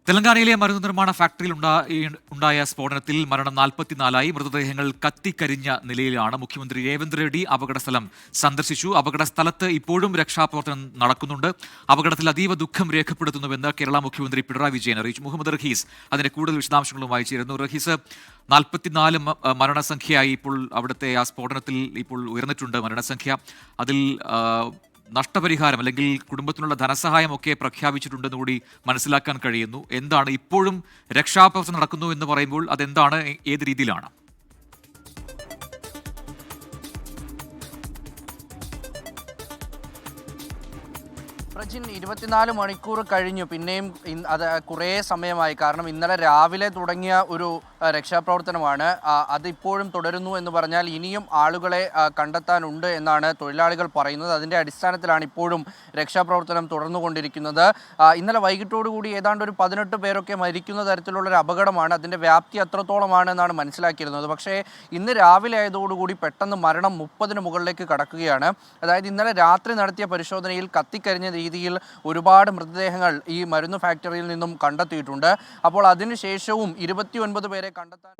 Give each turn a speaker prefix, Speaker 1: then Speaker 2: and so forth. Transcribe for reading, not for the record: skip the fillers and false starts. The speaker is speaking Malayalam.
Speaker 1: തെലങ്കാനയിലെ മരുന്ന് നിർമ്മാണ ഫാക്ടറിയിൽ ഉണ്ടായ സ്ഫോടനത്തിൽ മരണം 44ആയി. മൃതദേഹങ്ങൾ കത്തിക്കരിഞ്ഞ നിലയിലാണ്. മുഖ്യമന്ത്രി രേവന്ത് റെഡ്ഡി അപകടസ്ഥലം സന്ദർശിച്ചു. അപകടസ്ഥലത്ത് ഇപ്പോഴും രക്ഷാപ്രവർത്തനം നടക്കുന്നുണ്ട്. അപകടത്തിൽ അതീവ ദുഃഖം രേഖപ്പെടുത്തുന്നുവെന്ന് കേരള മുഖ്യമന്ത്രി പിണറായി വിജയൻ അറിയിച്ചു. മുഹമ്മദ് റഹീസ് അതിന്റെ കൂടുതൽ വിശദാംശങ്ങളുമായി ചേരുന്നു. റഹീസ്, 44 മരണസംഖ്യയായി ഇപ്പോൾ അവിടുത്തെ ആ സ്ഫോടനത്തിൽ ഇപ്പോൾ ഉയർന്നിട്ടുണ്ട് മരണസംഖ്യ. അതിൽ നഷ്ടപരിഹാരം അല്ലെങ്കിൽ കുടുംബത്തിനുള്ള ധനസഹായം ഒക്കെ പ്രഖ്യാപിച്ചിട്ടുണ്ടെന്ന് കൂടി മനസ്സിലാക്കാൻ കഴിയുന്നു. എന്താണ് ഇപ്പോഴും രക്ഷാപ്രവർത്തനം നടക്കുന്നു എന്ന് പറയുമ്പോൾ അതെന്താണ്, ഏത് രീതിയിലാണ്?
Speaker 2: പ്രജിൻ 24 മണിക്കൂർ കഴിഞ്ഞു. പിന്നെയും അത് കുറേ സമയമായി. കാരണം ഇന്നലെ രാവിലെ തുടങ്ങിയ ഒരു രക്ഷാപ്രവർത്തനമാണ്. അതിപ്പോഴും തുടരുന്നു എന്ന് പറഞ്ഞാൽ ഇനിയും ആളുകളെ കണ്ടെത്താനുണ്ട് എന്നാണ് തൊഴിലാളികൾ പറയുന്നത്. അതിൻ്റെ അടിസ്ഥാനത്തിലാണ് ഇപ്പോഴും രക്ഷാപ്രവർത്തനം തുടർന്നുകൊണ്ടിരിക്കുന്നത്. ഇന്നലെ വൈകിട്ടോടുകൂടി ഏതാണ്ട് ഒരു 18 പേരൊക്കെ മരിക്കുന്ന തരത്തിലുള്ളൊരു അപകടമാണ്. അതിൻ്റെ വ്യാപ്തി അത്രത്തോളമാണെന്നാണ് മനസ്സിലാക്കിയിരുന്നത്. പക്ഷേ ഇന്ന് രാവിലെ ആയതോടുകൂടി പെട്ടെന്ന് മരണം 30-ന് മുകളിലേക്ക് കടക്കുകയാണ്. അതായത് ഇന്നലെ രാത്രി നടത്തിയ പരിശോധനയിൽ കത്തിക്കരിഞ്ഞ രീതിയിൽ ഒരുപാട് മൃതദേഹങ്ങൾ ഈ മരുന്ന് ഫാക്ടറിയിൽ നിന്നും കണ്ടെത്തിയിട്ടുണ്ട്. അപ്പോൾ അതിനുശേഷവും 29 പേരെ കണ്ടെത്താൻ